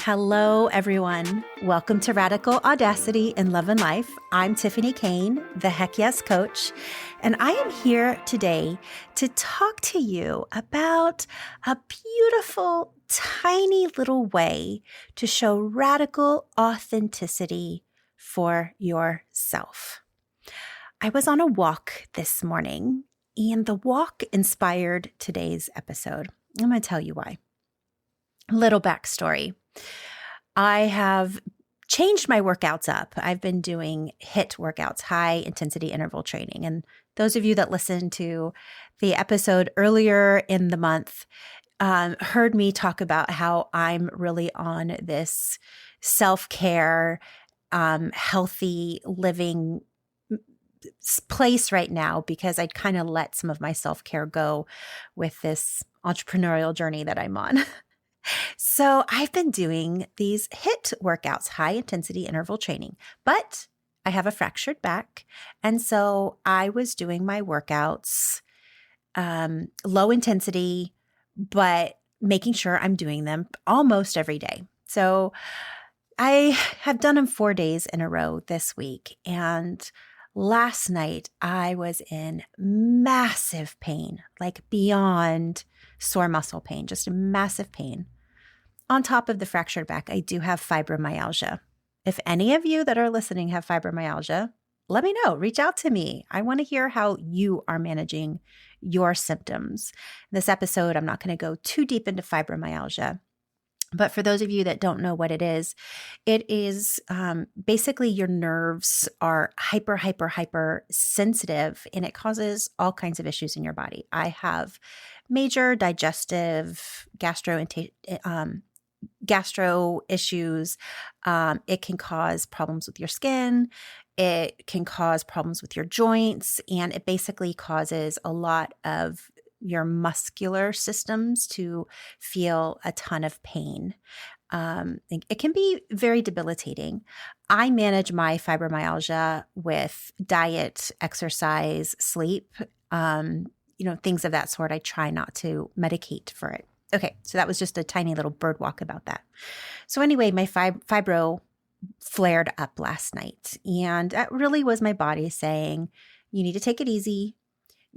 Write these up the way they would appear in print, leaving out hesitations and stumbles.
Hello, everyone. Welcome to Radical Audacity in Love and Life. I'm Tiffany Kane, the Heck Yes Coach, and I am here today to talk to you about a beautiful, tiny little way to show radical authenticity for yourself. I was on a walk this morning, and the walk inspired today's episode. I'm going to tell you why. Little backstory. I have changed my workouts up. I've been doing HIIT workouts, high intensity interval training. And those of you that listened to the episode earlier in the month heard me talk about how I'm really on this self-care, healthy living place right now because I kind of let some of my self-care go with this entrepreneurial journey that I'm on. So I've been doing these HIIT workouts, high intensity interval training, but I have a fractured back. And so I was doing my workouts, low intensity, but making sure I'm doing them almost every day. So I have done them 4 days in a row this week. And last night I was in massive pain, like beyond sore muscle pain, just a massive pain. On top of the fractured back, I do have fibromyalgia. If any of you that are listening have fibromyalgia, let me know. Reach out to me. I want to hear how you are managing your symptoms. In this episode, I'm not going to go too deep into fibromyalgia. But for those of you that don't know what it is basically your nerves are hyper sensitive, and it causes all kinds of issues in your body. I have major digestive gastro issues. It can cause problems with your skin. It can cause problems with your joints, and it basically causes a lot of your muscular systems to feel a ton of pain. It can be very debilitating. I manage my fibromyalgia with diet, exercise, sleep, things of that sort. I try not to medicate for it. Okay, so that was just a tiny little bird walk about that. So anyway, my fibro flared up last night, and that really was my body saying, you need to take it easy.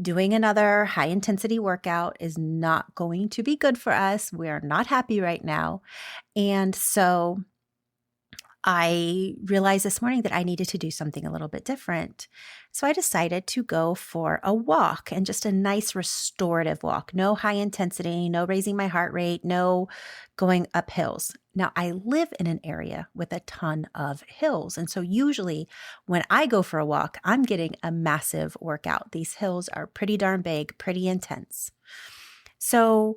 Doing another high intensity workout is not going to be good for us. We are not happy right now. And so I realized this morning that I needed to do something a little bit different. So I decided to go for a walk, and just a nice restorative walk. No high intensity, no raising my heart rate, no going up hills. Now, I live in an area with a ton of hills. And so usually when I go for a walk, I'm getting a massive workout. These hills are pretty darn big, pretty intense. So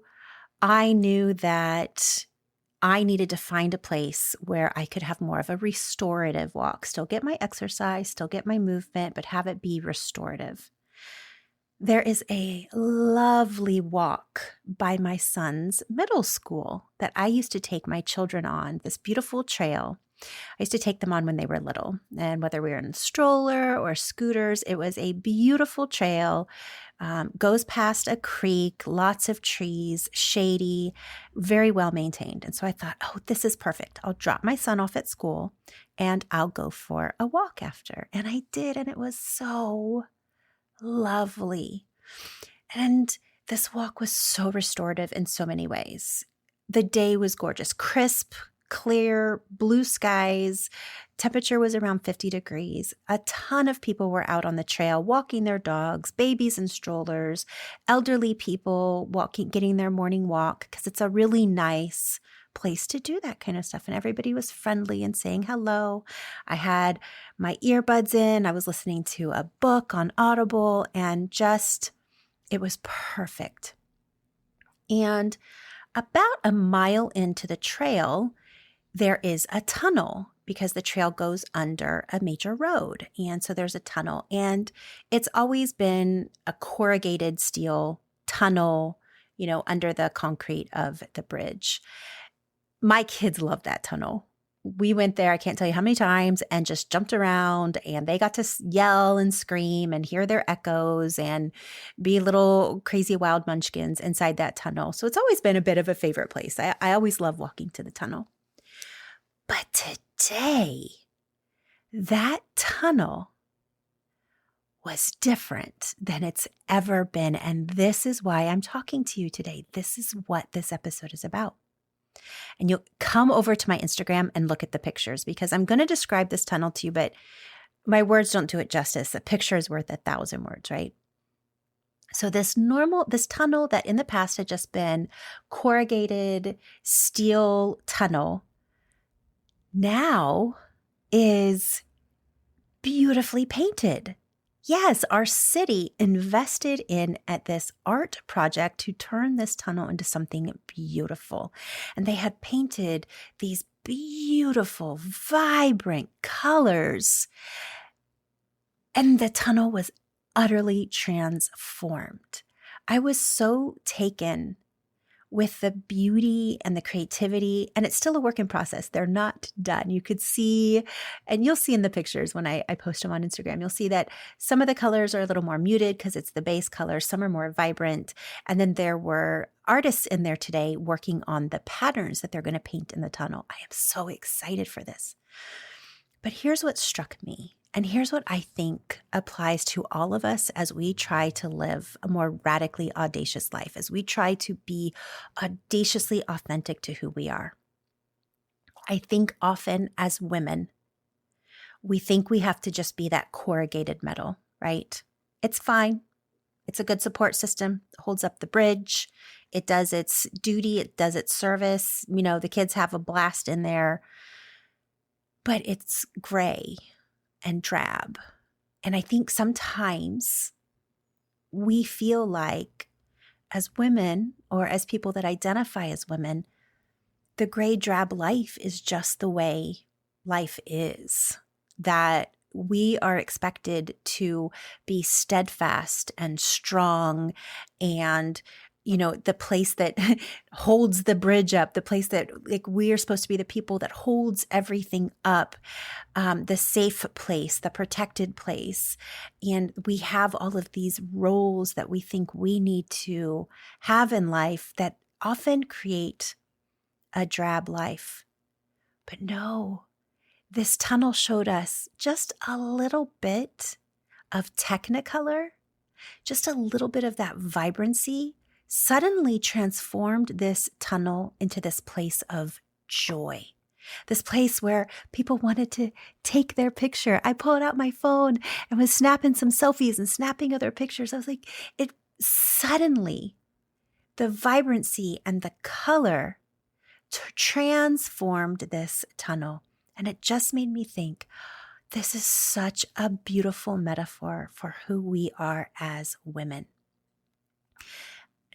I knew that I needed to find a place where I could have more of a restorative walk, still get my exercise, still get my movement, but have it be restorative. There is a lovely walk by my son's middle school that I used to take my children on, this beautiful trail. I used to take them on when they were little, and whether we were in a stroller or scooters, it was a beautiful trail, goes past a creek, lots of trees, shady, very well maintained. And so I thought, oh, this is perfect. I'll drop my son off at school and I'll go for a walk after. And I did, and it was so lovely. And this walk was so restorative in so many ways. The day was gorgeous, crisp, clear, blue skies. Temperature was around 50 degrees. A ton of people were out on the trail walking their dogs, babies in strollers, elderly people walking, getting their morning walk, because it's a really nice place to do that kind of stuff. And everybody was friendly and saying hello. I had my earbuds in. I was listening to a book on Audible, and it was perfect. And about a mile into the trail, there is a tunnel because the trail goes under a major road. And so there's a tunnel, and it's always been a corrugated steel tunnel, under the concrete of the bridge. My kids love that tunnel. We went there, I can't tell you how many times, and just jumped around, and they got to yell and scream and hear their echoes and be little crazy wild munchkins inside that tunnel. So it's always been a bit of a favorite place. I always love walking to the tunnel. But today, that tunnel was different than it's ever been. And this is why I'm talking to you today. This is what this episode is about. And you'll come over to my Instagram and look at the pictures, because I'm going to describe this tunnel to you, but my words don't do it justice. A picture is worth 1,000 words, right? So this tunnel that in the past had just been corrugated steel tunnel now is beautifully painted. Yes, our city invested in at this art project to turn this tunnel into something beautiful. And they had painted these beautiful, vibrant colors. And the tunnel was utterly transformed. I was so taken with the beauty and the creativity, and it's still a work in process. They're not done. You could see, and you'll see in the pictures when I post them on Instagram, you'll see that some of the colors are a little more muted because it's the base color. Some are more vibrant. And then there were artists in there today working on the patterns that they're going to paint in the tunnel. I am so excited for this. But here's what struck me. And here's what I think applies to all of us as we try to live a more radically audacious life, as we try to be audaciously authentic to who we are. I think often as women, we think we have to just be that corrugated metal, right? It's fine. It's a good support system. It holds up the bridge. It does its duty. It does its service. You know, the kids have a blast in there, but it's gray and drab. And I think sometimes we feel like as women, or as people that identify as women, the gray drab life is just the way life is, that we are expected to be steadfast and strong and, you know, the place that holds the bridge up, the place that, like, we are supposed to be the people that holds everything up, the safe place, the protected place. And we have all of these roles that we think we need to have in life that often create a drab life. But no, this tunnel showed us just a little bit of Technicolor, just a little bit of that vibrancy suddenly transformed this tunnel into this place of joy, this place where people wanted to take their picture. I pulled out my phone and was snapping some selfies and snapping other pictures. I was like, it suddenly, the vibrancy and the color transformed this tunnel. And it just made me think, this is such a beautiful metaphor for who we are as women.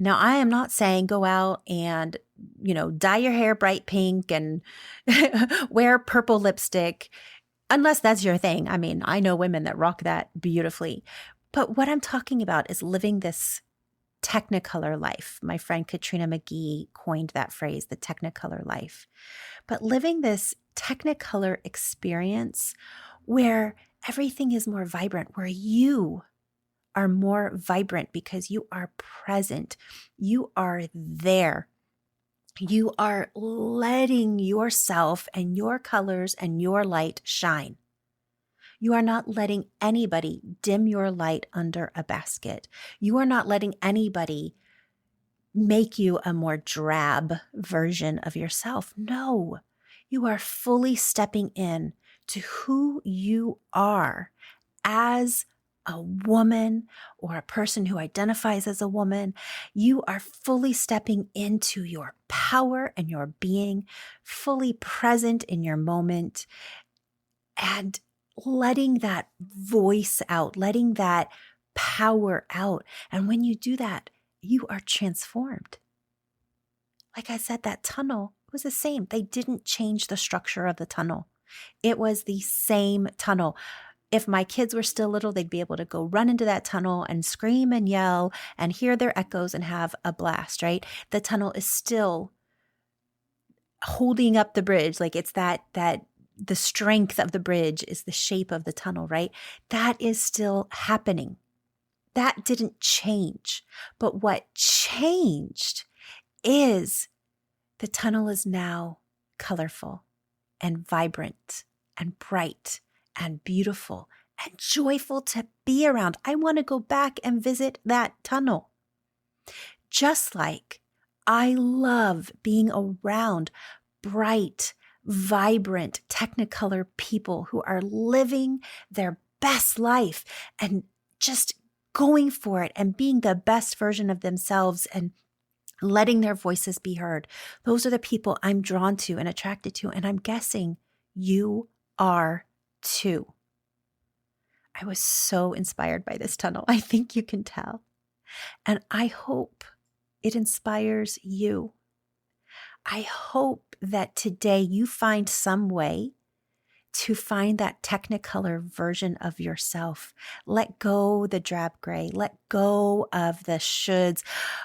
Now, I am not saying go out and, you know, dye your hair bright pink and wear purple lipstick, unless that's your thing. I mean, I know women that rock that beautifully. But what I'm talking about is living this Technicolor life. My friend Katrina McGee coined that phrase, the Technicolor life. But living this Technicolor experience where everything is more vibrant, where you are more vibrant because you are present. You are there. You are letting yourself and your colors and your light shine. You are not letting anybody dim your light under a basket. You are not letting anybody make you a more drab version of yourself. No, you are fully stepping in to who you are as a woman or a person who identifies as a woman. You are fully stepping into your power and your being, fully present in your moment, and letting that voice out, letting that power out. And when you do that, you are transformed. Like I said, that tunnel was the same. They didn't change the structure of the tunnel. It was the same tunnel. If my kids were still little, they'd be able to go run into that tunnel and scream and yell and hear their echoes and have a blast, right? The tunnel is still holding up the bridge. Like it's that the strength of the bridge is the shape of the tunnel, right? That is still happening. That didn't change. But what changed is the tunnel is now colorful. and vibrant and bright and beautiful and joyful to be around. I want to go back and visit that tunnel. Just like I love being around bright, vibrant Technicolor people who are living their best life and just going for it and being the best version of themselves and letting their voices be heard. Those are the people I'm drawn to and attracted to. And I'm guessing you are too. I was so inspired by this tunnel. I think you can tell. And I hope it inspires you. I hope that today you find some way to find that Technicolor version of yourself. Let go the drab gray. Let go of the shoulds.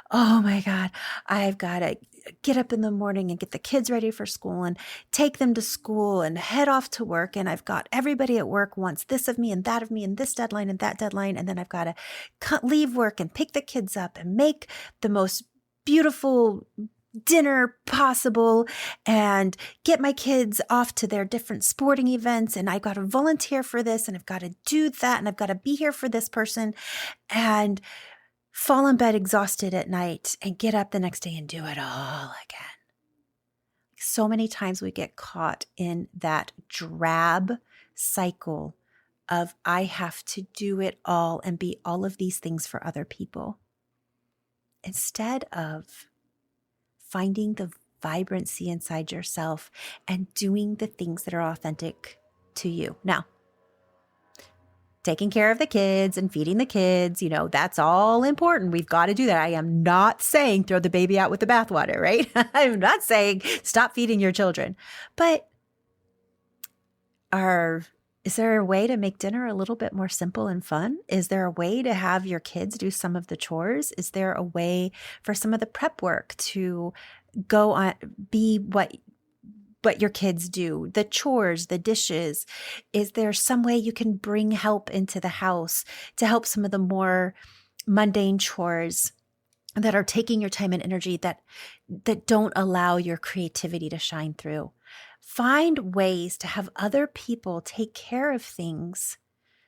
Oh my God, I've got to get up in the morning and get the kids ready for school and take them to school and head off to work. And I've got everybody at work wants this of me and that of me and this deadline and that deadline. And then I've got to leave work and pick the kids up and make the most beautiful dinner possible and get my kids off to their different sporting events. And I got to volunteer for this and I've got to do that. And I've got to be here for this person and fall in bed exhausted at night and get up the next day and do it all again. So many times we get caught in that drab cycle of I have to do it all and be all of these things for other people, instead of finding the vibrancy inside yourself and doing the things that are authentic to you. Now, taking care of the kids and feeding the kids, that's all important. We've got to do that. I am not saying throw the baby out with the bathwater, right? I'm not saying stop feeding your children. But is there a way to make dinner a little bit more simple and fun? Is there a way to have your kids do some of the chores? Is there a way for some of the prep work to go on, be what your kids do, the chores, the dishes? Is there some way you can bring help into the house to help some of the more mundane chores that are taking your time and energy that don't allow your creativity to shine through? Find ways to have other people take care of things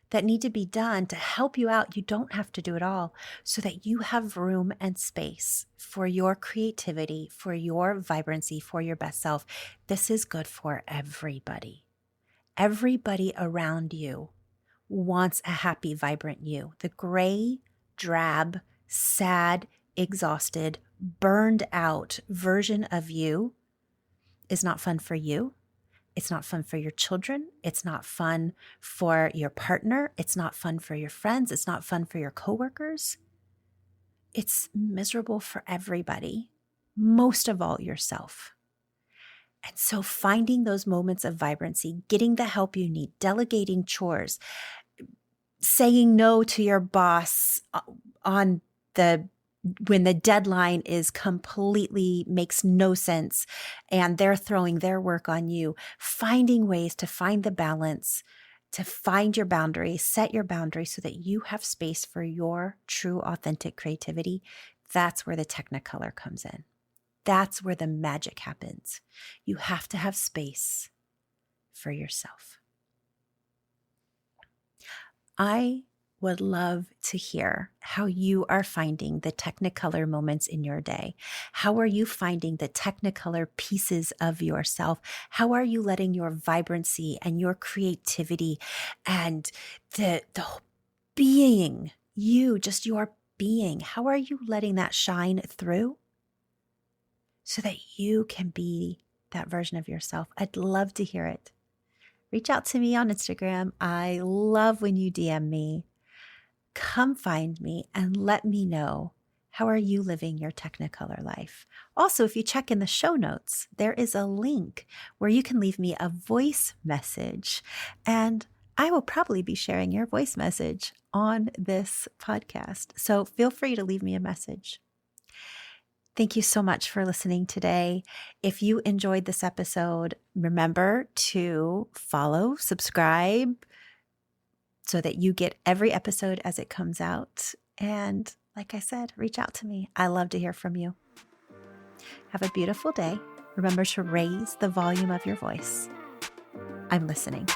that need to be done to help you out. You don't have to do it all, so that you have room and space for your creativity, for your vibrancy, for your best self. This is good for everybody. Everybody around you wants a happy, vibrant you. The gray, drab, sad, exhausted, burned out version of you is not fun for you. It's not fun for your children. It's not fun for your partner. It's not fun for your friends. It's not fun for your coworkers. It's miserable for everybody, most of all yourself. And so finding those moments of vibrancy, getting the help you need, delegating chores, saying no to your boss when the deadline is completely makes no sense and they're throwing their work on you, finding ways to find the balance, to find your boundaries, set your boundaries so that you have space for your true, authentic creativity. That's where the Technicolor comes in. That's where the magic happens. You have to have space for yourself. I would love to hear how you are finding the Technicolor moments in your day. How are you finding the Technicolor pieces of yourself? How are you letting your vibrancy and your creativity and the being you, just your being, how are you letting that shine through so that you can be that version of yourself? I'd love to hear it. Reach out to me on Instagram. I love when you DM me. Come find me and let me know, how are you living your Technicolor life? Also, if you check in the show notes, there is a link where you can leave me a voice message, and I will probably be sharing your voice message on this podcast. So feel free to leave me a message. Thank you so much for listening today. If you enjoyed this episode, remember to follow, subscribe, so that you get every episode as it comes out. And like I said, reach out to me. I love to hear from you. Have a beautiful day. Remember to raise the volume of your voice. I'm listening.